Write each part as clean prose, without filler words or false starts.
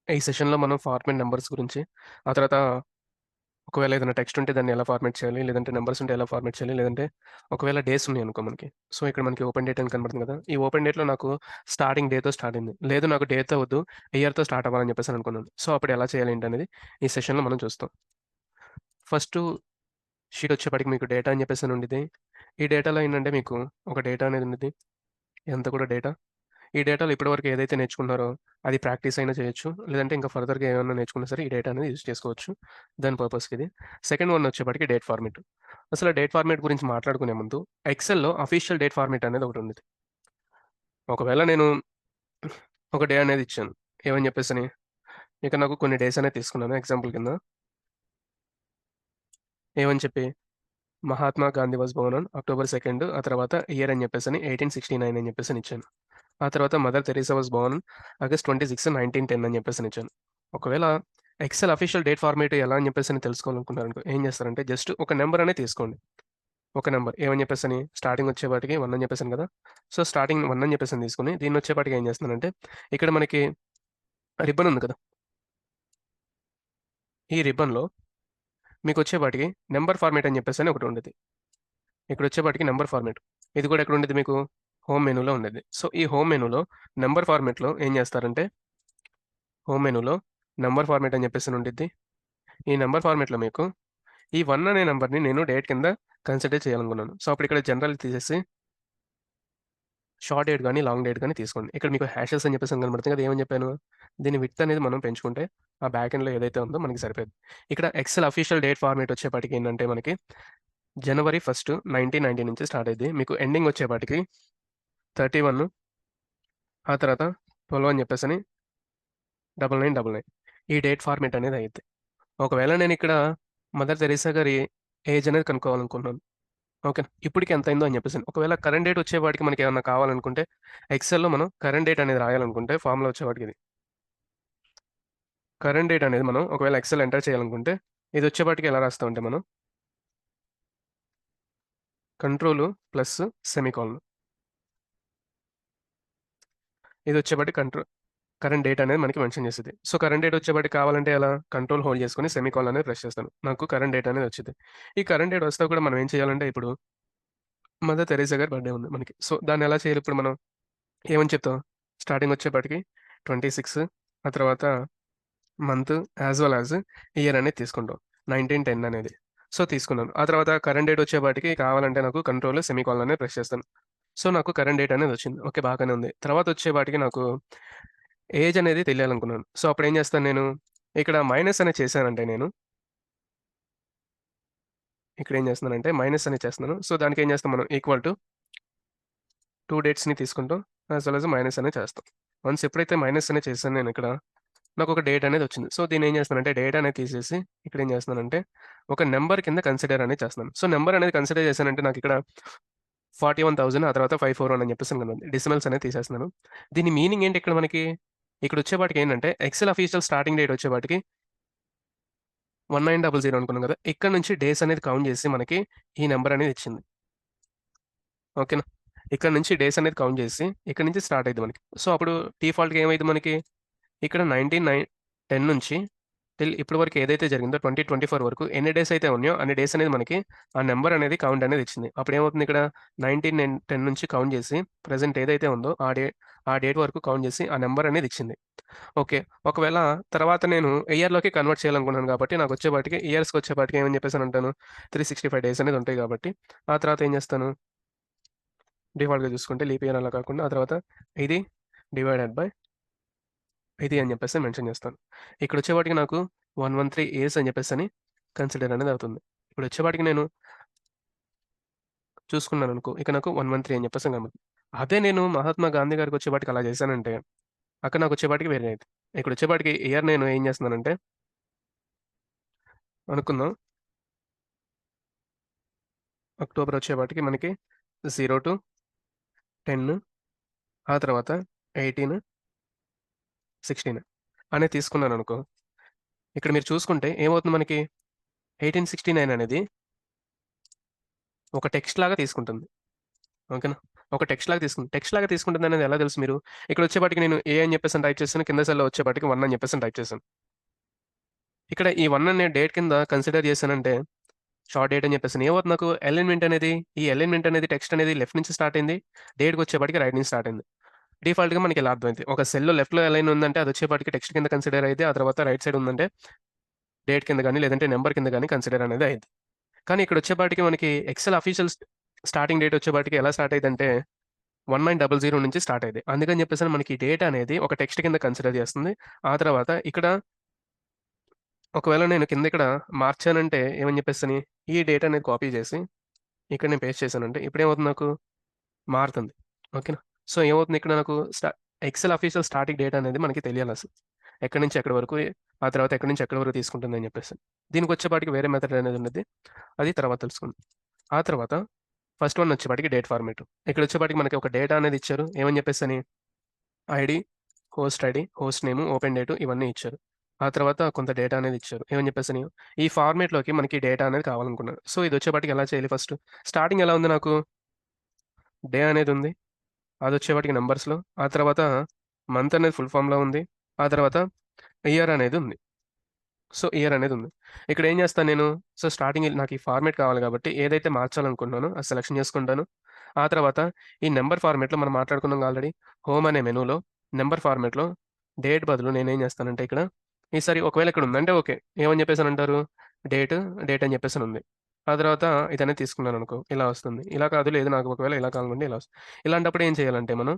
ఈ సెషన్‌లో మనం ఫార్మాట్ నంబర్స్ గురించి, ఆ తర్వాత ఒకవేళ ఏదైనా టెక్స్ట్ ఉంటే దాన్ని ఎలా ఫార్మాట్ చేయాలి, లేదంటే నంబర్స్ ఉంటే ఎలా ఫార్మాట్ చేయాలి, లేదంటే ఒకవేళ డేస్ ఉన్నాయనుకో మనకి. సో, ఇక్కడ మనకి ఓపెన్ డేట్ అని కనబడుతుంది కదా! ఈ ఓపెన్ డేట్‌లో నాకు స్టార్టింగ్ డేతో స్టార్ట్ అయింది. లేదు నాకు డేతో వద్దు, ఇయర్‌తో స్టార్ట్ అవ్వాలని చెప్పేసి అనుకున్నాను. సో, అప్పుడు ఎలా చేయాలి ఏంటనేది ఈ సెషన్‌లో మనం చూస్తాం. ఫస్టు షీట్ వచ్చేప్పటికి మీకు డేటా అని చెప్పేసి అని ఉండిద్ది. ఈ డేటాలో ఏంటంటే మీకు ఒక డేటా అనేది ఉండిద్ది. ఇదంతా కూడా డేటా. ఈ డేటాలో ఇప్పటివరకు ఏదైతే నేర్చుకున్నారో అది ప్రాక్టీస్ అయినా చేయొచ్చు. లేదంటే ఇంకా ఫర్దర్‌గా ఏమన్నా నేర్చుకున్నా సరే ఈ డేటా అనేది యూజ్ చేసుకోవచ్చు. దాని పర్పస్‌కి ఇది. సెకండ్ వన్ వచ్చేప్పటికి డేట్ ఫార్మాట్. అసలు డేట్ ఫార్మాట్ గురించి మాట్లాడుకునే ముందు ఎక్సెల్‌లో అఫీషియల్ డేట్ ఫార్మాట్ అనేది ఒకటి ఉండిద్ది. ఒకవేళ నేను ఒక డే అనేది ఇచ్చాను. ఏమని చెప్పేసని, ఇక నాకు కొన్ని డేస్ అనేది తీసుకున్నాను ఎగ్జాంపుల్ కింద. ఏమని చెప్పి Mahatma Gandhi was Born on October 2 ఆ తర్వాత ఇయర్ అని చెప్పేసని 1869 అని చెప్పేసని ఇచ్చాను. ఆ తర్వాత mother Teresa was Born August 26, 1910 అని చెప్పేసని ఇచ్చాను. ఒకవేళ ఎక్సెల్ అఫీషియల్ డేట్ ఫార్మాట్ ఎలా అని చెప్పేసని తెలుసుకోవాలనుకున్నారనుకో ఏం చేస్తారంటే జస్ట్ ఒక నంబర్ అనేది తీసుకోండి. ఒక నంబర్ ఏమని చెప్పేసని స్టార్టింగ్ వచ్చేపాటికి 1 అని చెప్పేసాను కదా! సో, స్టార్టింగ్ 1 అని చెప్పేసని తీసుకొని దీన్ని వచ్చేపాటికి ఏం చేస్తున్నానంటే ఇక్కడ మనకి రిబ్బన్ ఉంది కదా! ఈ రిబ్బన్‌లో మీకొచ్చేపాటికి నంబర్ ఫార్మాట్ అని చెప్పేసని ఒకటి ఉండిద్ది. ఇక్కడొచ్చేపాటికి నంబర్ ఫార్మాట్. ఇది కూడా ఎక్కడ ఉండిద్ది మీకు? హోమ్ మెనూలో ఉండిద్ది. సో, ఈ హోమ్ మెనూలో నంబర్ ఫార్మాట్‌లో ఏం చేస్తారంటే హోమ్ మెనూలో నంబర్ ఫార్మాట్ అని చెప్పేసని ఉండిద్ది. ఈ నంబర్ ఫార్మాట్‌లో మీకు ఈ 1 అనే నంబర్‌ని నేను డేట్ కింద కన్సిడర్ చేయాలనుకున్నాను. సో, అప్పుడు ఇక్కడ జనరల్ తీసేసి షార్ట్ డేట్ గాని, లాంగ్ డేట్ గాని తీసుకోండి. ఇక్కడ మీకు హాషెస్ అని చెప్పేసి కనబడుతుంది కదా! ఏమని చెప్పాను? దీని విడ్త్ అనేది మనం పెంచుకుంటే ఆ బ్యాక్ ఎండ్‌లో ఏదైతే ఉందో మనకి సరిపోద్ది. ఇక్కడ ఎక్సెల్ అఫీషియల్ డేట్ ఫార్మాట్ వచ్చేపాటికి ఏంటంటే మనకి జనవరి 1, 1990 నుంచి స్టార్ట్ అయిద్ది. మీకు ఎండింగ్ వచ్చేపాటికి 31 ఆ తర్వాత 12 అని చెప్పేసని 9999 ఈ డేట్ ఫార్మాట్ అనేది అయ్యిద్ది. ఒకవేళ నేనిక్కడ మదర్ తెరీసా గారి ఏజ్ అనేది కనుక్కోవాలనుకుంటున్నాను. ఓకేనా. ఇప్పటికి ఎంతయిందో అని చెప్పేసని. ఒకవేళ కరెంట్ డేట్ వచ్చేపాటికి మనకేమన్నా కావాలనుకుంటే, ఎక్సెల్‌లో మనం కరెంట్ డేట్ అనేది రాయాలనుకుంటే ఫార్ములా వచ్చేపాటికి ఇది. కరెంట్ డేట్ అనేది మనం ఒకవేళ ఎక్సెల్ ఎంటర్ చేయాలనుకుంటే, ఇది వచ్చేపాటికి ఎలా రాస్తామంటే మనం కంట్రోలు ప్లస్ సెమికోలన్. ఇది వచ్చేపాటికి కరెంట్ డేట్ అనేది మనకి మెన్షన్ చేస్తది. సో, కరెంట్ డేట్ వచ్చేపాటికి కావాలంటే ఎలా కంట్రోల్ హోల్డ్ చేసుకొని సెమికోలన్ అనేది ప్రెస్ చేస్తాను. నాకు కరెంట్ డేట్ అనేది వచ్చిద్ది. ఈ కరెంట్ డేట్ వస్తే కూడా మనం ఏం చేయాలంటే ఇప్పుడు మదర్ తెరీసా గారి బర్త్‌డే ఉంది మనకి. సో, దాన్ని ఎలా చేయాలి ఇప్పుడు మనం? ఏమని చెప్తాం? స్టార్టింగ్ వచ్చేపాటికి 26 ఆ తర్వాత month as well as year అనేది తీసుకుంటాం. 1910 అనేది. సో, తీసుకున్నాను. ఆ తర్వాత కరెంట్ డేట్ వచ్చేపాటికి కావాలంటే నాకు కంట్రోల్ సెమికోలన్ అనేది ప్రెస్ చేస్తాను. సో, నాకు కరెంట్ డేట్ అనేది వచ్చింది. ఓకే. బాగానే ఉంది. తర్వాత వచ్చేపాటికి నాకు ఏజ్ అనేది తెలియాలనుకున్నాను. సో, అప్పుడేం చేస్తాను నేను? ఇక్కడ మైనస్ అనేది చేశానంటే నేను, ఇక్కడేం చేస్తున్నానంటే మైనస్ అనేది చేస్తున్నాను. సో, దానికేం చేస్తాం మనం ఈక్వల్ టు 2 డేట్స్‌ని తీసుకుంటాం. యాస్ వెల్ యాస్ మైనస్ అనేది చేస్తాం. వన్స్ ఎప్పుడైతే మైనస్ అనేది చేశానో నేనిక్కడ నాకొక డేట్ అనేది వచ్చింది. సో, దీన్నేం చేస్తున్నానంటే డేట్ అనేది తీసేసి ఇక్కడేం చేస్తున్నానంటే ఒక నంబర్ కింద కన్సిడర్ అనేది చేస్తున్నాను. సో, నంబర్ అనేది కన్సిడర్ చేశానంటే నాకిక్కడ 41,000 ఆ తర్వాత 541 అని చెప్పేసి కనబడింది. డెసిమల్స్ అనేది తీసేస్తున్నాను. దీని మీనింగ్ ఏంటి ఇక్కడ మనకి? ఇక్కడొచ్చేపాటికి ఏంటంటే ఎక్సెల్ అఫీషియల్ స్టార్టింగ్ డేట్ వచ్చేపాటికి 1900 అనుకున్నాం కదా! ఇక్కడ నుంచి డేస్ అనేది కౌంట్ చేసి మనకి ఈ నంబర్ అనేది ఇచ్చింది. ఓకేనా? ఇక్కడ నుంచి డేస్ అనేది కౌంట్ చేసి ఇక్కడ నుంచి స్టార్ట్ అయిద్ది మనకి. సో, అప్పుడు డిఫాల్ట్‌గా ఏమైద్ది మనకి ఇక్కడ 10 నుంచి టిల్ ఇప్పటి వరకు ఏదైతే జరిగిందో 2024 వరకు ఎన్ని డేస్ అయితే ఉన్నాయో అన్ని డేస్ అనేది మనకి ఆ నంబర్ అనేది కౌంట్ అనేది ఇచ్చింది. అప్పుడేమవుతుంది ఇక్కడ 10 నుంచి కౌంట్ చేసి ప్రెజెంట్ ఏదైతే ఉందో ఆ డేట్ వరకు కౌంట్ చేసి ఆ నంబర్ అనేది ఇచ్చింది. ఓకే. ఒకవేళ తర్వాత నేను ఇయర్‌లోకి కన్వర్ట్ చేయాలనుకున్నాను కాబట్టి నాకొచ్చేపాటికి ఇయర్స్‌కొచ్చేపాటికి ఏమని చెప్పేసనంటాను 365 డేస్ అనేది ఉంటాయి కాబట్టి ఆ తర్వాత ఏం చేస్తాను డిఫాల్ట్‌గా చూసుకుంటే లీప్ ఇయర్ అలా కాకుండా ఆ తర్వాత ఇది డివైడెడ్ బై ఇది అని చెప్పేసి మెన్షన్ చేస్తాను. ఇక్కడొచ్చేపాటికి నాకు 113 ఇయర్స్ అని చెప్పేసని కన్సిడర్ అనేది అవుతుంది. ఇప్పుడొచ్చేపాటికి నేను చూసుకున్నాననుకో, ఇక నాకు 113 అని చెప్పేసి కనబడుతుంది. అదే నేను మహాత్మా గాంధీ గారికొచ్చేపాటికి అలా చేశానంటే, అక్కడ నాకొచ్చేపాటికి వేరే అయిద్ది. ఇక్కడొచ్చేపాటికి ఇయర్ నేను ఏం చేస్తున్నానంటే, అనుకుందాం అక్టోబర్ వచ్చేపాటికి మనకి 0-10 ఆ తర్వాత 18, 16 అనేది తీసుకున్నాననుకో, ఇక్కడ మీరు చూసుకుంటే ఏమవుతుంది మనకి 1869 అనేది ఒక టెక్స్ట్ లాగా తీసుకుంటుంది. ఓకేనా? ఒక టెక్స్ట్ లాగా తీసుకుంటుందనేది ఎలా తెలుసు మీరు? ఇక్కడ వచ్చేపాటికి నేను ఏ అని చెప్పేసని టైప్ చేశాను. కింద సెల్‌లో వచ్చేపాటికి 1 అని చెప్పేసని టైప్ చేశాను. ఇక్కడ ఈ 1 అనే డేట్ కింద కన్సిడర్ చేశానంటే షార్ట్ డేట్ అని చెప్పేసాను. ఏమవుతుంది నాకు ఈ అలైన్‌మెంట్ అనేది టెక్స్ట్ అనేది లెఫ్ట్ నుంచి స్టార్ట్ అయింది. డేట్‌కొచ్చేపాటికి రైట్ నుంచి స్టార్ట్ అయింది. డిఫాల్ట్‌గా మనకి ఇలా అర్థమైంది. ఒక సెల్‌లో లెఫ్ట్‌లో అలైన్ ఉందంటే అదొచ్చేపాటికి టెక్స్ట్ కింద కన్సిడర్ అయిద్ది. ఆ తర్వాత రైట్ సైడ్ ఉందంటే డేట్ కింద గాని, లేదంటే నంబర్ కింద గాని కన్సిడర్ అనేది అయిద్ది. కానీ ఇక్కడొచ్చేపాటికి మనకి ఎక్సెల్ అఫీషియల్ స్టార్టింగ్ డేట్ వచ్చేపాటికి ఎలా స్టార్ట్ అయిద్దంటే 1900 నుంచి స్టార్ట్ అయ్యిద్ది. అందుకని చెప్పేసని మనకి డేట్ అనేది ఒక టెక్స్ట్ కింద కన్సిడర్ చేస్తుంది. ఆ తర్వాత ఇక్కడ ఒకవేళ నేను కింద ఇక్కడ మార్చానంటే ఏమని చెప్పేసని ఈ డేట్ అనేది కాపీ చేసి ఇక్కడ నేను పేస్ట్ చేశానంటే ఇప్పుడేమవుతుంది నాకు మారుతుంది. ఓకేనా? సో, ఏమవుతుంది ఇక్కడ నాకు ఎక్సెల్ అఫీషియల్ స్టార్టింగ్ డేట్ అనేది మనకి తెలియాలసలు. ఎక్కడి నుంచి ఎక్కడి వరకు, ఆ తర్వాత ఎక్కడి నుంచి ఎక్కడి వరకు తీసుకుంటుందని చెప్పేసి. దీనికొచ్చేపాటికి వేరే మెథడ్ అనేది ఉండిద్ది. అది తర్వాత తెలుసుకుందాం. ఆ తర్వాత ఫస్ట్ వన్ వచ్చేపాటికి డేట్ ఫార్మాట్. ఇక్కడొచ్చేపాటికి మనకి ఒక డేటా అనేది ఇచ్చారు. ఏమని చెప్పేసని ఐడీ, హోస్ట్ నేము, ఓపెన్ డేటు ఇవన్నీ ఇచ్చారు. ఆ తర్వాత కొంత డేటా అనేది ఇచ్చారు. ఏమని చెప్పేసని ఈ ఫార్మాట్‌లోకి మనకి డేటా అనేది కావాలనుకున్నాను. సో, ఇదొచ్చేపాటికి ఎలా చేయాలి ఫస్ట్? స్టార్టింగ్ ఎలా ఉంది నాకు? డే అనేదుంది. అదొచ్చేవాటికి నంబర్స్‌లో. ఆ తర్వాత మంత్ అనేది ఫుల్ ఫార్మ్‌లో ఉంది. ఆ తర్వాత ఇయర్ అనేది ఉంది. సో, ఇయర్ అనేది ఉంది. ఇక్కడ ఏం చేస్తాను నేను, సో, స్టార్టింగ్ నాకు ఈ ఫార్మాట్ కావాలి కాబట్టి ఏదైతే మార్చాలనుకుంటున్నానో అది సెలక్షన్ చేసుకుంటాను. ఆ తర్వాత ఈ నంబర్ ఫార్మాట్‌లో మనం మాట్లాడుకున్నాం ఆల్రెడీ. హోమ్ అనే మెనూలో నంబర్ ఫార్మాట్‌లో డేట్ బదులు నేనేం చేస్తానంటే ఇక్కడ ఈసారి ఒకవేళ ఇక్కడ ఉందంటే ఓకే. ఏమని చెప్పేసనంటారు డేట్, డేట్ అని చెప్పేసనుంది. ఆ తర్వాత ఇదనేది తీసుకున్నాననుకో ఇలా వస్తుంది. ఇలా కాదు లేదు నాకు ఒకవేళ ఇలా కావాలంటే ఇలా వస్తుంది. ఇలాంటప్పుడు ఏం చేయాలంటే మనం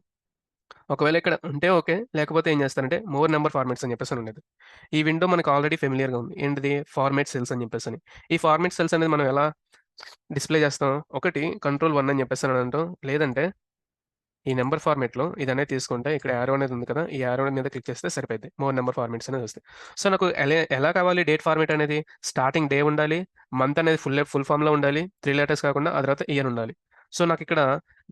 ఒకవేళ ఇక్కడ ఉంటే ఓకే. లేకపోతే ఏం చేస్తానంటే మోర్ నంబర్ ఫార్మాట్స్ అని చెప్పేసని ఉండేది. ఈ విండో మనకు ఆల్రెడీ ఫెమిలియర్‌గా ఉంది. ఏంటిది? ఫార్మాట్ సెల్స్ అని చెప్పేసని. ఈ ఫార్మాట్ సెల్స్ అనేది మనం ఎలా డిస్‌ప్లే చేస్తాం? ఒకటి కంట్రోల్ 1 అని చెప్పేసని అంటాం. లేదంటే ఈ నంబర్ ఫార్మాట్‌లో ఇదనేది తీసుకుంటే ఇక్కడ యారో అనేది ఉంది కదా! ఈ యారో మీద క్లిక్ చేస్తే సరిపోద్ది. మోర్ నంబర్ ఫార్మాట్స్ అనేది వస్తాయి. సో, నాకు ఎలా కావాలి డేట్ ఫార్మాట్ అనేది? స్టార్టింగ్ డే ఉండాలి. మంత్ అనేది ఫుల్ ఫార్మ్‌లో ఉండాలి. 3 లెటర్స్ కాకుండా ఆ తర్వాత ఇయర్ ఉండాలి. సో, నాకిక్కడ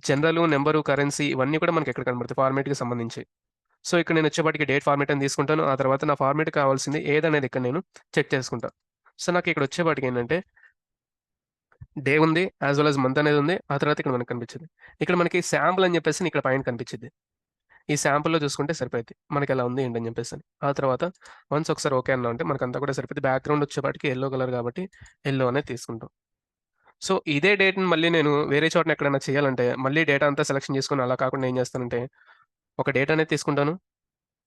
జనరలు, నంబరు, కరెన్సీ ఇవన్నీ కూడా మనకి ఎక్కడ కనబడతాయి ఫార్మాట్‌కి సంబంధించి. సో, ఇక్కడ నేనొచ్చేపాటికి డేట్ ఫార్మాట్ అని తీసుకుంటాను. ఆ తర్వాత నా ఫార్మాట్‌కి కావాల్సింది ఏదనేది ఇక్కడ నేను చెక్ చేసుకుంటా. సో, నాకిక్కడొచ్చేపాటికేంటంటే డే ఉంది. యాస్ వెల్ యాస్ మంత్ అనేదుంది. ఆ తర్వాత ఇక్కడ మనకు కనిపించింది. ఇక్కడ మనకి శాంపుల్ అని చెప్పేసి ఇక్కడ పైన కనిపించిద్ది. ఈ శాంపుల్‌లో చూసుకుంటే సరిపోద్ది. మనకెలా ఉంది ఏంటని చెప్పేసని. ఆ తర్వాత వన్స్ ఒకసారి ఓకే అన్నామంటే మనకంతా కూడా సరిపోద్ది. బ్యాక్‌గ్రౌండ్ వచ్చేపాటికి యెల్లో కలర్ కాబట్టి యెల్లో అనేది తీసుకుంటాం. సో, ఇదే డేట్‌ని మళ్ళీ నేను వేరే చోటన ఎక్కడైనా చేయాలంటే మళ్ళీ డేటా అంతా సెలక్షన్ చేసుకొని అలా కాకుండా ఏం చేస్తానంటే ఒక డేటా అనేది తీసుకుంటాను.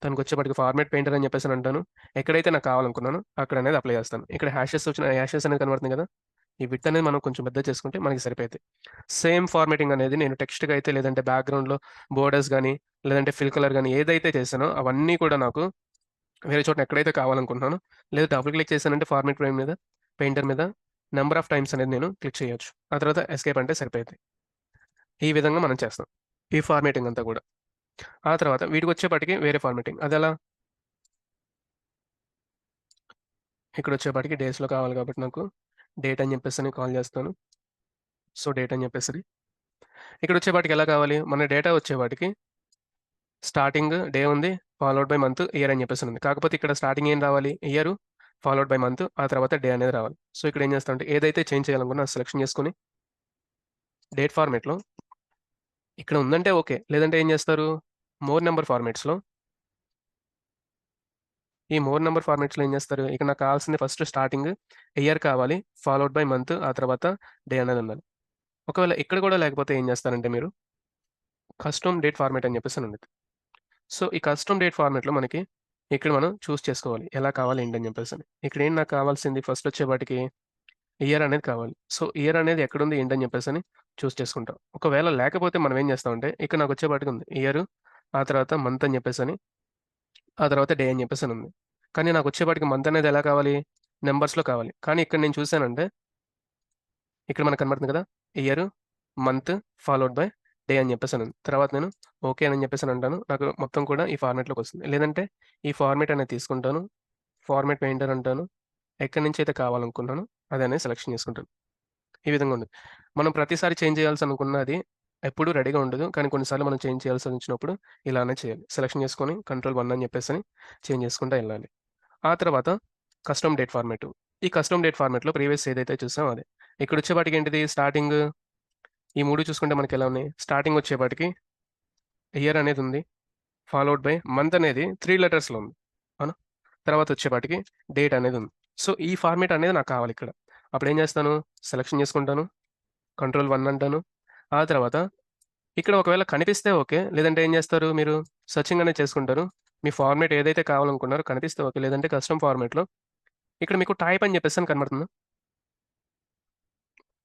దానికొచ్చేపాటికి ఫార్మాట్ పెయింటర్ అని చెప్పేసని అంటాను. ఎక్కడైతే నాకు కావాలనుకున్నానో అక్కడనేది అప్లై చేస్తాను. ఇక్కడ హ్యాషెస్ అనేది కనబడుతుంది కదా! ఈ విడ్త్ అనేది మనం కొంచెం పెద్దగా చేసుకుంటే మనకి సరిపోద్ది. సేమ్ ఫార్మాటింగ్ అనేది నేను టెక్స్ట్‌గా అయితే లేదంటే బ్యాక్‌గ్రౌండ్‌లో బోర్డర్స్ గాని, లేదంటే ఫిల్ కలర్ గాని ఏదైతే చేశానో అవన్నీ కూడా నాకు వేరే చోటన ఎక్కడైతే కావాలనుకుంటున్నానో లేదా డబుల్ క్లిక్ చేశానంటే ఫార్మాట్ పెయింటర్ మీద నంబర్ ఆఫ్ టైమ్స్ అనేది నేను క్లిక్ చేయొచ్చు. ఆ తర్వాత ఎస్కేప్ అంటే సరిపోద్ది. ఈ విధంగా మనం చేస్తాం. ఈ ఫార్మాటింగ్ అంతా కూడా. ఆ తర్వాత వీటికొచ్చేపాటికి వేరే ఫార్మాటింగ్. అదెలా? ఇక్కడొచ్చేపాటికి డేస్‌లో కావాలి కాబట్టి నాకు డేట్ అని చెప్పేసని కాల్ చేస్తాను. సో, డేట్ అని చెప్పేసని. ఇక్కడొచ్చేపాటికి ఎలా కావాలి? మన డేటా వచ్చేపాటికి స్టార్టింగ్ డే ఉంది. ఫాలోడ్ బై మంత్, ఇయర్ అని చెప్పేసనుంది. కాకపోతే ఇక్కడ స్టార్టింగ్ ఏం రావాలి? ఇయరు, ఫాలోడ్ బై మంత్, ఆ తర్వాత డే అనేది రావాలి. సో, ఇక్కడ ఏం చేస్తామంటే ఏదైతే చేంజ్ చేయాలనుకున్నా అది సెలక్షన్ చేసుకొని డేట్ ఫార్మాట్‌లో ఇక్కడ ఉందంటే ఓకే. లేదంటే ఏం చేస్తారు? మోర్ నంబర్ ఫార్మాట్స్‌లో ఈ మోర్ నంబర్ ఫార్మాట్స్‌లో ఏం చేస్తారు? ఇక్కడ నాకు కావాల్సింది ఫస్ట్ స్టార్టింగ్ ఇయర్ కావాలి. ఫాలోడ్ బై మంత్, ఆ తర్వాత డే అనేది ఉండాలి. ఒకవేళ ఇక్కడ కూడా లేకపోతే ఏం చేస్తారంటే మీరు కస్టమ్ డేట్ ఫార్మాట్ అని చెప్పేసని ఉండిద్ది. సో, ఈ కస్టమ్ డేట్ ఫార్మాట్‌లో మనకి ఇక్కడ మనం చూజ్ చేసుకోవాలి. ఎలా కావాలి ఏంటని చెప్పేసని. ఇక్కడేంటి నాకు కావాల్సింది ఫస్ట్ వచ్చేపాటికి ఇయర్ అనేది కావాలి. సో, ఇయర్ అనేది ఎక్కడుంది ఏంటని చెప్పేసని చూజ్ చేసుకుంటాం. ఒకవేళ లేకపోతే మనం ఏం చేస్తామంటే ఇక్కడ నాకొచ్చేపాటికి ఉంది. ఇయరు, ఆ తర్వాత మంత్ అని చెప్పేసని, ఆ తర్వాత డే అని చెప్పేసనుంది. కానీ నాకొచ్చేపాటికి మంత్ అనేది ఎలా కావాలి? నంబర్స్‌లో కావాలి. కానీ ఇక్కడ నేను చూసానంటే ఇక్కడ మనకు కనబడుతుంది కదా! Year, month followed by day అని చెప్పేసనుంది. తర్వాత నేను ఓకే అని చెప్పేసనంటాను. నాకు మొత్తం కూడా ఈ ఫార్మాట్‌లోకొస్తుంది. లేదంటే ఈ ఫార్మాట్ అనేది తీసుకుంటాను. ఫార్మాట్ పెయింటర్ అంటాను. ఎక్కడి నుంచైతే కావాలనుకున్నానో అదనేది సెలక్షన్ చేసుకుంటాను. ఈ విధంగా ఉండదు. మనం ప్రతిసారి చేంజ్ చేయాల్సనుకున్నది ఎప్పుడూ రెడీగా ఉండదు. కానీ కొన్నిసార్లు మనం చేంజ్ చేయాల్సొచ్చినప్పుడు ఇలానే చేయాలి. సెలక్షన్ చేసుకొని కంట్రోల్ 1 అని చెప్పేసని చేంజ్ చేసుకుంటా ఎళ్ళాలి. ఆ తర్వాత కస్టమ్ డేట్ ఫార్మాట్. ఈ కస్టమ్ డేట్ ఫార్మాట్‌లో ప్రీవియస్ ఏదైతే చూసామో అదే. ఇక్కడొచ్చేపాటికి ఏంటిది స్టార్టింగ్ ఈ 3 చూసుకుంటే మనకి ఎలా ఉన్నాయి? స్టార్టింగ్ వచ్చేపాటికి ఇయర్ అనేది ఉంది. ఫాలోడ్ బై మంత్ అనేది 3 లెటర్స్‌లో ఉంది. అవునా? తర్వాత వచ్చేపాటికి డేట్ అనేది ఉంది. సో, ఈ ఫార్మాట్ అనేది నాకు కావాలి ఇక్కడ. అప్పుడేం చేస్తాను? సెలక్షన్ చేసుకుంటాను. కంట్రోల్ 1 అంటాను. ఆ తర్వాత ఇక్కడ ఒకవేళ కనిపిస్తే ఓకే. లేదంటే ఏం చేస్తారు మీరు? సెర్చింగ్ అనేది చేసుకుంటారు. మీ ఫార్మాట్ ఏదైతే కావాలనుకున్నారో కనిపిస్తే ఓకే. లేదంటే కస్టమ్ ఫార్మాట్‌లో ఇక్కడ మీకు టైప్ అని చెప్పేసి అని కనబడుతుందా?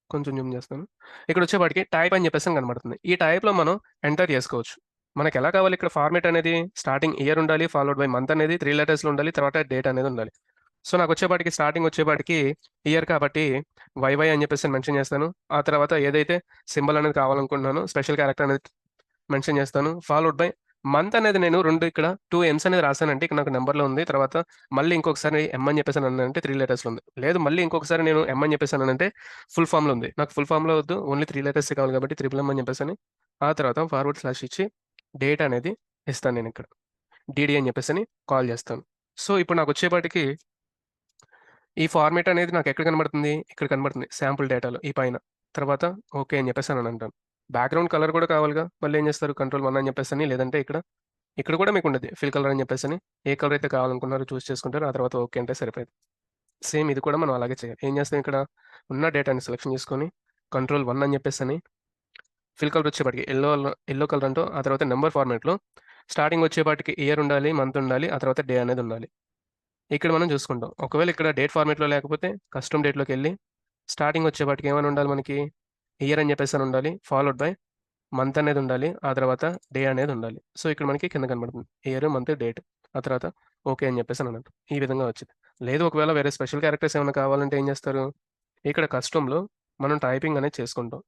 కొంచెం జూమ్ చేస్తాను. ఇక్కడొచ్చేపాటికి టైప్ అని చెప్పేసని కనబడుతుంది. ఈ టైప్‌లో మనం ఎంటర్ చేసుకోవచ్చు. మనకెలా కావాలి ఇక్కడ ఫార్మాట్ అనేది స్టార్టింగ్ ఇయర్ ఉండాలి. ఫాలోడ్ బై మంత్ అనేది 3 లెటర్స్‌లో ఉండాలి. తర్వాత డేట్ అనేది ఉండాలి. సో, నాకొచ్చేపాటికి స్టార్టింగ్ వచ్చేపాటికి ఇయర్ కాబట్టి వైవై అని చెప్పేసి మెన్షన్ చేస్తాను. ఆ తర్వాత ఏదైతే సింబల్ అనేది కావాలనుకుంటున్నానో స్పెషల్ క్యారెక్టర్ అనేది మెన్షన్ చేస్తాను. ఫాలోడ్ బై మంత్ అనేది నేను 2 ఇక్కడ 2 ఎమ్స్ అనేది రాసానంటే ఇక్కడ నాకు నంబర్‌లో ఉంది. తర్వాత మళ్ళీ ఇంకొకసారి ఎమ్ అని చెప్పేసనన్నానంటే 3 లెటర్స్‌లో ఉంది. లేదు మళ్ళీ ఇంకొకసారి నేను ఎమ్ అని చెప్పేసన్నానంటే ఫుల్ ఫార్మ్‌లో ఉంది. నాకు ఫుల్ ఫార్మ్‌లో వద్దు. ఓన్లీ 3 లెటర్సే కావాలి కాబట్టి ట్రిపుల్ ఎమ్ అని చెప్పేసని ఆ తర్వాత ఫార్వర్డ్ స్లాష్ ఇచ్చి డేట్ అనేది ఇస్తాను నేనిక్కడ. డీడీ అని చెప్పేసని కాల్ చేస్తాను. సో, ఇప్పుడు నాకొచ్చేపాటికి ఈ ఫార్మాట్ అనేది నాకెక్కడ కనబడుతుంది? ఇక్కడ కనబడుతుంది. శాంపుల్ డేటాలో ఈ పైన. తర్వాత ఓకే అని చెప్పేసనంటాను. బ్యాక్‌గ్రౌండ్ కలర్ కూడా కావాలిగా. మళ్ళీ ఏం చేస్తారు కంట్రోల్ 1 అని చెప్పేసని లేదంటే ఇక్కడ కూడా మీకుండద్ది. ఫిల్ కలర్ అని చెప్పేసని. ఏ కలర్ అయితే కావాలనుకున్నారో చూజ్ చేసుకుంటారు. ఆ తర్వాత ఓకే అంటే సరిపోయేది. సేమ్ ఇది కూడా మనం అలాగే చేయాలి. ఏం చేస్తాం ఇక్కడ ఉన్న డేటాని సెలక్షన్ చేసుకొని కంట్రోల్ 1 అని చెప్పేసని ఫిల్ కలర్ వచ్చేపాటికి యెల్లో కలర్ అంటూ ఆ తర్వాత నంబర్ ఫార్మాట్‌లో స్టార్టింగ్ వచ్చేపాటికి ఇయర్ ఉండాలి, మంత్ ఉండాలి. ఆ తర్వాత డే అనేది ఉండాలి. ఇక్కడ మనం చూసుకుంటాం. ఒకవేళ ఇక్కడ డేట్ ఫార్మాట్‌లో లేకపోతే కస్టమ్ డేట్‌లోకెళ్ళి స్టార్టింగ్ వచ్చేపాటికి ఏమని ఉండాలి మనకి ఇయర్ అని చెప్పేసని ఉండాలి. ఫాలోడ్ బై మంత్ అనేది ఉండాలి. ఆ తర్వాత డే అనేది ఉండాలి. సో, ఇక్కడ మనకి కింద కనబడుతుంది. Year, month, date. ఆ తర్వాత ఓకే అని చెప్పేసి అన్నట్టు. ఈ విధంగా వచ్చింది. లేదు ఒకవేళ వేరే స్పెషల్ క్యారెక్టర్స్ ఏమైనా కావాలంటే ఏం చేస్తారు? ఇక్కడ కస్టమ్‌లో మనం టైపింగ్ అనేది చేసుకుంటాం.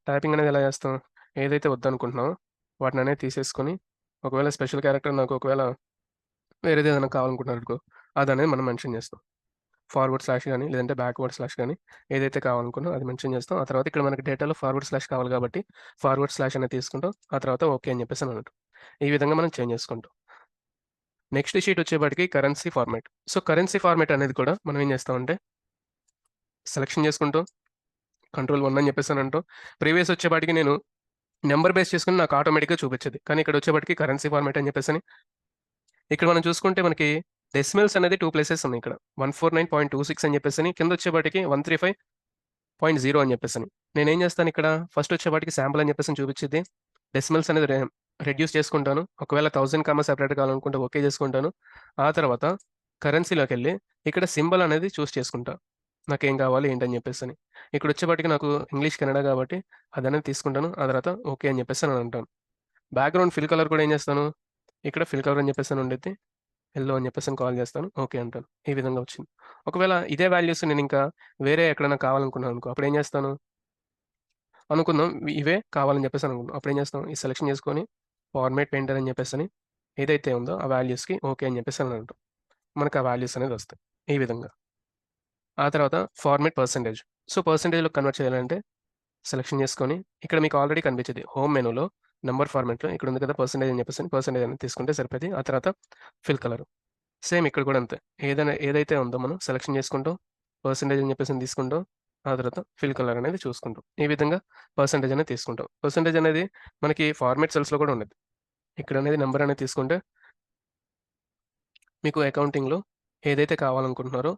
టైపింగ్ అనేది ఎలా చేస్తాం? ఏదైతే వద్దనుకుంటున్నామో వాటిననేది తీసేసుకొని ఒకవేళ స్పెషల్ క్యారెక్టర్ నాకు ఒకవేళ వేరేది ఏదైనా కావాలనుకుంటున్నారనుకో అదనేది మనం మెన్షన్ చేస్తాం. ఫార్వర్డ్ స్లాష్ గాని, లేదంటే బ్యాక్‌వర్డ్ స్లాష్ గాని ఏదైతే కావాలనుకున్నో అది మెన్షన్ చేస్తాం. ఆ తర్వాత ఇక్కడ మనకి డేటాలో ఫార్వర్డ్ స్లాష్ కావాలి కాబట్టి, ఫార్వర్డ్ స్లాష్ అనేది తీసుకుంటాం. ఆ తర్వాత ఓకే అని చెప్పేసి అన్నట్టు. ఈ విధంగా మనం చేంజ్ చేసుకుంటాం. నెక్స్ట్ షీట్ వచ్చేపాటికి currency format. So, currency format అనేది కూడా మనం ఏం చేస్తామంటే సెలక్షన్ చేసుకుంటాం. కంట్రోల్ 1 అని చెప్పేసి అంటాం. ప్రీవియస్ వచ్చేపాటికి నేను నంబర్ బేస్ చేసుకొని నాకు ఆటోమేటిక్‌గా చూపించేది. కానీ ఇక్కడ వచ్చేపాటికి కరెన్సీ ఫార్మాట్ అని చెప్పేసని ఇక్కడ మనం చూసుకుంటే మనకి డెసిమల్స్ అనేది 2 ప్లేసెస్ ఉన్నాయి ఇక్కడ. 149.26 అని చెప్పేసని కిందొచ్చేపాటికి 135.0 అని చెప్పేసని. నేనేం చేస్తాను ఇక్కడ ఫస్ట్ వచ్చేపాటికి శాంపుల్ అని చెప్పేసని చూపించిద్ది. డెసిమల్స్ అనేది రెడ్యూస్ చేసుకుంటాను. ఒకవేళ 1000 కామా సెపరేట్ కావాలనుకుంటే ఓకే చేసుకుంటాను. ఆ తర్వాత కరెన్సీలోకెళ్ళి ఇక్కడ సింబల్ అనేది చూజ్ చేసుకుంటా. నాకేం కావాలి ఏంటని చెప్పేసని. ఇక్కడొచ్చేపాటికి నాకు ఇంగ్లీష్, కెనడా కాబట్టి అదనేది తీసుకుంటాను. ఆ తర్వాత ఓకే అని చెప్పేసని అంటాను. బ్యాక్‌గ్రౌండ్ ఫిల్ కలర్ కూడా ఏం చేస్తాను, ఇక్కడ ఫిల్ కలర్ అని చెప్పేసని ఉండిద్ది. యెల్లో అని చెప్పేసని కాల్ చేస్తాను. ఓకే అంటాను. ఈ విధంగా వచ్చింది. ఒకవేళ ఇదే వాల్యూస్ నేనింకా వేరే ఎక్కడైనా కావాలనుకున్నాననుకో అప్పుడేం చేస్తాను, అనుకుందాం ఇవే కావాలని చెప్పేసి అనుకుందాం. అప్పుడేం చేస్తాం, ఈ సెలక్షన్ చేసుకొని ఫార్మాట్ పెయింటర్ అని చెప్పేసని ఏదైతే ఉందో ఆ వాల్యూస్‌కి ఓకే అని చెప్పేసి అని అంటాం. మనకు ఆ వాల్యూస్ అనేది వస్తాయి. ఈ విధంగా. ఆ తర్వాత ఫార్మాట్ పర్సెంటేజ్. సో, పర్సెంటేజ్‌లో కన్వర్ట్ చేయాలంటే సెలక్షన్ చేసుకొని ఇక్కడ మీకు ఆల్రెడీ కనిపించిద్ది. హోమ్ మెనూలో నంబర్ ఫార్మాట్‌లో ఇక్కడ ఉంది కదా! పర్సెంటేజ్ అని చెప్పేసని పర్సెంటేజ్ అనేది తీసుకుంటే సరిపోద్ది. ఆ తర్వాత ఫిల్ కలర్. సేమ్ ఇక్కడ కూడా అంతే. ఏదైతే ఉందో మనం సెలక్షన్ చేసుకుంటాం. పర్సెంటేజ్ అని చెప్పేసని తీసుకుంటాం. ఆ తర్వాత ఫిల్ కలర్ అనేది చూసుకుంటాం. ఈ విధంగా పర్సెంటేజ్ అనేది తీసుకుంటాం. పర్సెంటేజ్ అనేది మనకి ఫార్మాట్ సెల్స్‌లో కూడా ఉండిద్ది. ఇక్కడనేది నంబర్ అనేది తీసుకుంటే మీకు అకౌంటింగ్‌లో ఏదైతే కావాలనుకుంటున్నారో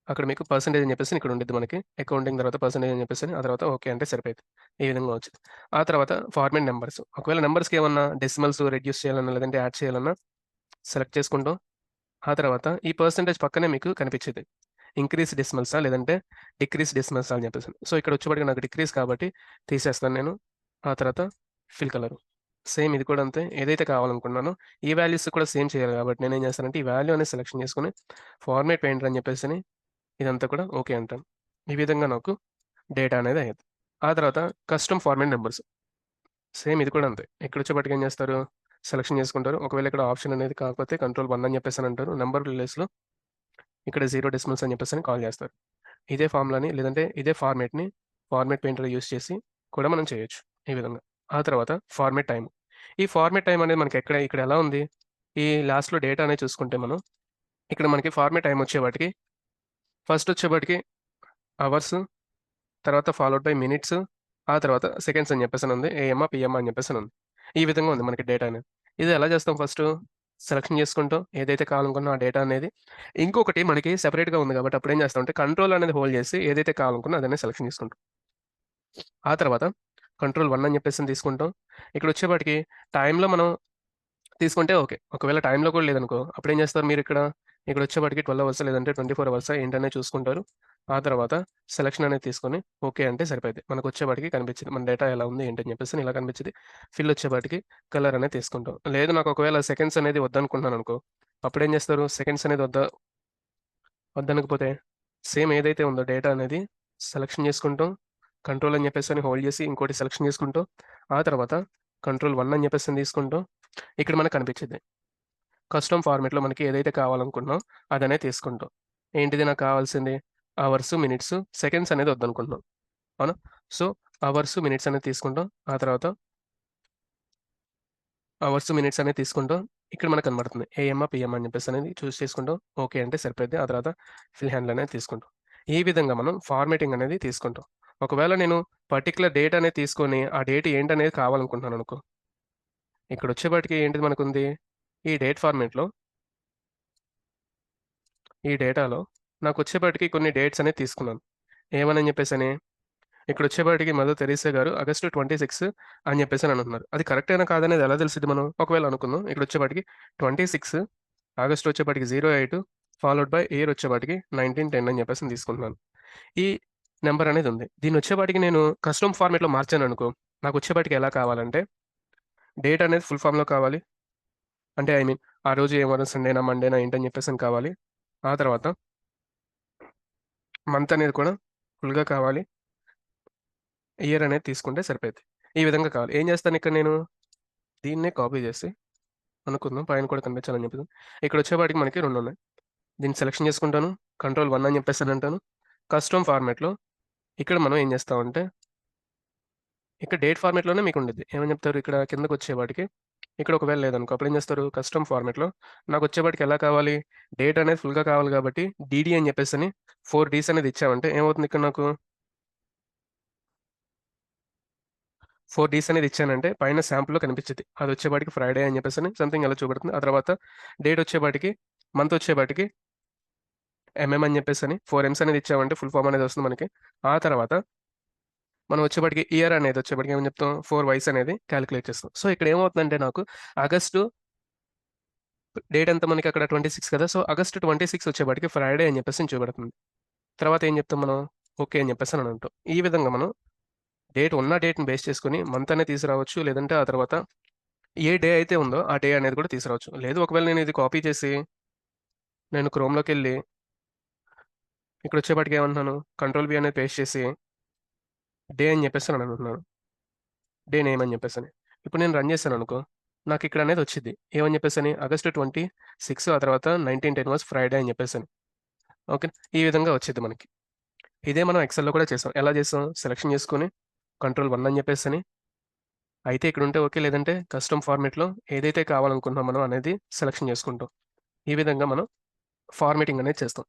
అక్కడ మీకు పర్సెంటేజ్ అని చెప్పేసి ఇక్కడ ఉండిద్ది మనకి. అకౌంటింగ్ తర్వాత పర్సెంటేజ్ అని చెప్పేసని ఆ తర్వాత ఓకే అంటే సరిపోయిద్ది. ఈ విధంగా వచ్చింది. ఆ తర్వాత ఫార్మాట్ నంబర్స్. ఒకవేళ నంబర్స్‌కి ఏమన్నా డెసిమల్స్ రెడ్యూస్ చేయాలన్నా లేదంటే యాడ్ చేయాలన్నా సెలెక్ట్ చేసుకుంటాం. ఆ తర్వాత ఈ పర్సెంటేజ్ పక్కనే మీకు కనిపించిద్ది. ఇంక్రీజ్ డెసిమల్సా? లేదంటే డిక్రీజ్ డెసిమల్సా అని చెప్పేసని. సో, ఇక్కడ వచ్చేప్పటికి నాకు డిక్రీజ్ కాబట్టి తీసేస్తాను నేను. ఆ తర్వాత ఫిల్ కలరు. సేమ్ ఇది కూడా అంతే. ఏదైతే కావాలనుకున్నానో ఈ వాల్యూస్ కూడా సేమ్ చేయాలి కాబట్టి నేనేం చేస్తానంటే ఈ వాల్యూ అనేది సెలక్షన్ చేసుకొని ఫార్మాట్ పెయింటర్ అని చెప్పేసని ఇదంతా కూడా ఓకే అంటాను. ఈ విధంగా నాకు డేటా అనేది అయ్యిద్ది. ఆ తర్వాత కస్టమ్ ఫార్మాట్ నంబర్స్. సేమ్ ఇది కూడా అంతే. ఇక్కడొచ్చేప్పటికి ఏం చేస్తారు? సెలక్షన్ చేసుకుంటారు. ఒకవేళ ఇక్కడ ఆప్షన్ అనేది కాకపోతే కంట్రోల్ 1 అని చెప్పేసని అంటారు. నంబర్ ప్లేస్‌లో ఇక్కడ 0 డెసిమల్స్ అని చెప్పేసని కాల్ చేస్తారు. ఇదే ఫార్ములాని లేదంటే ఇదే ఫార్మాట్‌ని ఫార్మాట్ పెయింటర్ యూజ్ చేసి కూడా మనం చేయొచ్చు. ఈ విధంగా. ఆ తర్వాత ఫార్మాట్ టైమ్. ఈ ఫార్మాట్ టైమ్ అనేది మనకి ఇక్కడ ఎలా ఉంది? ఈ లాస్ట్‌లో డేటా అనేది చూసుకుంటే మనం ఇక్కడ మనకి ఫార్మాట్ టైమ్ వచ్చేవాటికి ఫస్ట్ వచ్చేపాటికి అవర్స్, తర్వాత ఫాలోడ్ బై మినిట్స్, ఆ తర్వాత సెకండ్స్ అని చెప్పేసని ఉంది. ఏఎమ్మా, పీఎమ్మా అని చెప్పేసని ఉంది. ఈ విధంగా ఉంది మనకి డేటా అనేది. ఇది ఎలా చేస్తాం ఫస్టు సెలక్షన్ చేసుకుంటాం. ఏదైతే కావాలనుకున్నామో ఆ డేటా అనేది. ఇంకొకటి మనకి సెపరేట్‌గా ఉంది కాబట్టి అప్పుడేం చేస్తామంటే కంట్రోల్ అనేది హోల్డ్ చేసి ఏదైతే కావాలనుకున్నా అదనేది సెలక్షన్ చేసుకుంటాం. ఆ తర్వాత కంట్రోల్ 1 అని చెప్పేసని తీసుకుంటాం. ఇక్కడొచ్చేపాటికి టైమ్‌లో మనం తీసుకుంటే ఓకే. ఒకవేళ టైమ్‌లో కూడా లేదనుకో అప్పుడేం చేస్తారు మీరిక్కడ, ఇక్కడొచ్చేపాటికి 12 అవర్సా లేదంటే 24 అవర్సా ఏంటనేది చూసుకుంటారు. ఆ తర్వాత సెలక్షన్ అనేది తీసుకొని ఓకే అంటే సరిపోద్ది. మనకొచ్చేపాటికి కనిపించిద్ది. మన డేటా ఎలా ఉంది ఏంటి అని చెప్పేసని ఇలా కనిపించిద్ది. ఫిల్ వచ్చేపాటికి కలర్ అనేది తీసుకుంటాం. లేదు నాకు ఒకవేళ సెకండ్స్ అనేది వద్దనుకుంటున్నాననుకో, అప్పుడేం చేస్తారు సెకండ్స్ అనేది వద్దనకపోతే సేమ్ ఏదైతే ఉందో డేటా అనేది సెలక్షన్ చేసుకుంటాం. కంట్రోల్ అని చెప్పేసని హోల్డ్ చేసి ఇంకోటి సెలక్షన్ చేసుకుంటాం. ఆ తర్వాత కంట్రోల్ 1 అని చెప్పేసని తీసుకుంటాం. ఇక్కడ మనకు కనిపించిద్ది. కస్టమ్ ఫార్మాట్‌లో మనకి ఏదైతే కావాలనుకుంటున్నామో అదనేది తీసుకుంటాం. ఏంటిది నాకు కావాల్సింది అవర్స్, మినిట్స్, సెకండ్స్ అనేది వద్దనుకుంటున్నాం. అవునా? సో, అవర్స్, మినిట్స్ అనేది తీసుకుంటాం. ఆ తర్వాత అవర్స్, మినిట్స్ అనేది తీసుకుంటాం. ఇక్కడ మనకు కనబడుతుంది. ఏఎమ్మా, పీఎమ్మా అని చెప్పేసనేది చూస్ చేసుకుంటాం. ఓకే అంటే సరిపోద్ది. ఆ తర్వాత ఫిల్ హ్యాండిల్ అనేది తీసుకుంటాం. ఈ విధంగా మనం ఫార్మాటింగ్ అనేది తీసుకుంటాం. ఒకవేళ నేను పర్టిక్యులర్ డేట్ అనేది తీసుకొని, ఆ డేట్ ఏంటనేది కావాలనుకుంటున్నాననుకో, ఇక్కడొచ్చేపాటికి ఏంటిది మనకుంది, ఈ డేట్ ఫార్మాట్‌లో ఈ డేటాలో నాకొచ్చేపాటికి కొన్ని డేట్స్ అనేది తీసుకున్నాను. ఏమని చెప్పేసని, ఇక్కడొచ్చేపాటికి మదర్ తెరీసా గారు ఆగస్టు 26 అని చెప్పేసని అంటున్నారు. అది కరెక్టేనా కాదనేది ఎలా తెలిసిద్ది మనం? ఒకవేళ అనుకుందాం ఇక్కడొచ్చేపాటికి 26 ఆగస్ట్ వచ్చేపాటికి 08 ఫాలోడ్ బై ఇయర్ వచ్చేపాటికి 1910 అని చెప్పేసని తీసుకుంటున్నాను. ఈ నంబర్ అనేది ఉంది. దీన్నొచ్చేపాటికి నేను కస్టమ్ ఫార్మాట్‌లో మార్చాననుకో, నాకొచ్చేపాటికి ఎలా కావాలంటే, డేట్ అనేది ఫుల్ ఫార్మ్‌లో కావాలి. అంటే ఐ మీన్ ఆ రోజు ఏ వారం సండేనా, మండేనా ఏంటని చెప్పేసని కావాలి. ఆ తర్వాత మంత్ అనేది కూడా ఫుల్‌గా కావాలి. ఇయర్ అనేది తీసుకుంటే సరిపోద్ది. ఈ విధంగా కావాలి. ఏం చేస్తానిక్కడ నేను, దీన్నే కాపీ చేసి అనుకుందాం పైన కూడా కనిపించాలని చెప్పేసి. ఇక్కడొచ్చేపాటికి మనకి 2 ఉన్నాయి. దీన్ని సెలక్షన్ చేసుకుంటాను. కంట్రోల్ 1 అని చెప్పేసనంటాను. కస్టమ్ ఫార్మాట్‌లో ఇక్కడ మనం ఏం చేస్తామంటే, ఇక్కడ డేట్ ఫార్మాట్‌లోనే మీకుండిద్ది. ఏమని చెప్తారు ఇక్కడ కిందకొచ్చేవాటికి, ఇక్కడ ఒకవేళ లేదనుకో అప్పుడేం చేస్తారు కస్టమ్ ఫార్మాట్‌లో నాకొచ్చేపాటికి ఎలా కావాలి, డేట్ అనేది ఫుల్‌గా కావాలి కాబట్టి డీడీ అని చెప్పేసని 4 డీస్ అనేది ఇచ్చామంటే ఏమవుతుంది ఇక్కడ నాకు 4 డీస్ అనేది ఇచ్చానంటే పైన శాంపుల్‌లో కనిపించిద్ది. అదొచ్చేపాటికి ఫ్రైడే అని చెప్పేసని సంథింగ్ అలా చూపెడుతుంది. ఆ తర్వాత డేట్ వచ్చేపాటికి, మంత్ వచ్చేపాటికి ఎంఎం అని చెప్పేసని 4 ఎమ్స్ అనేది ఇచ్చామంటే ఫుల్ ఫార్మ్ అనేది వస్తుంది మనకి. ఆ తర్వాత మనం వచ్చేపాటికి ఇయర్ అనేది వచ్చేపాటికి ఏమని చెప్తాం 4 వైస్ అనేది కాలిక్యులేట్ చేస్తాం. సో, ఇక్కడ ఏమవుతుందంటే నాకు ఆగస్టు డేట్ ఎంత మనకి అక్కడ 26 కదా! సో, ఆగస్ట్ 26 వచ్చేపాటికి ఫ్రైడే అని చెప్పేసని చూపెడుతుంది. తర్వాత ఏం చెప్తాం మనం ఓకే అని చెప్పేసని అంటాం. ఈ విధంగా మనం ఉన్న డేట్‌ని బేస్ చేసుకొని మంత్ అనేది తీసుకురావచ్చు. లేదంటే ఆ తర్వాత ఏ డే అయితే ఉందో ఆ డే అనేది కూడా తీసుకురావచ్చు. లేదు ఒకవేళ నేను ఇది కాపీ చేసి నేను క్రోమ్‌లోకెళ్ళి ఇక్కడొచ్చేపాటికి ఏమంటున్నాను కంట్రోల్ వి అనేది పేస్ట్ చేసి డే అని చెప్పేసని అనుకుంటున్నాను. డే నేమ్ అని చెప్పేసని. ఇప్పుడు నేను రన్ చేశాననుకో నాకిక్కడ అనేది వచ్చిద్ది. ఏమని చెప్పేసని ఆగస్ట్ 26 ఆ తర్వాత 1910 వాస్ ఫ్రైడే అని చెప్పేసని. ఓకే. ఈ విధంగా వచ్చిద్ది మనకి. ఇదే మనం ఎక్సెల్‌లో కూడా చేసాం. ఎలా చేసాం సెలక్షన్ చేసుకొని కంట్రోల్ 1 అని చెప్పేసని అయితే ఇక్కడుంటే ఓకే. లేదంటే కస్టమ్ ఫార్మాట్‌లో ఏదైతే కావాలనుకుంటున్నాం మనం అనేది సెలక్షన్ చేసుకుంటాం. ఈ విధంగా మనం ఫార్మాటింగ్ అనేది చేస్తాం.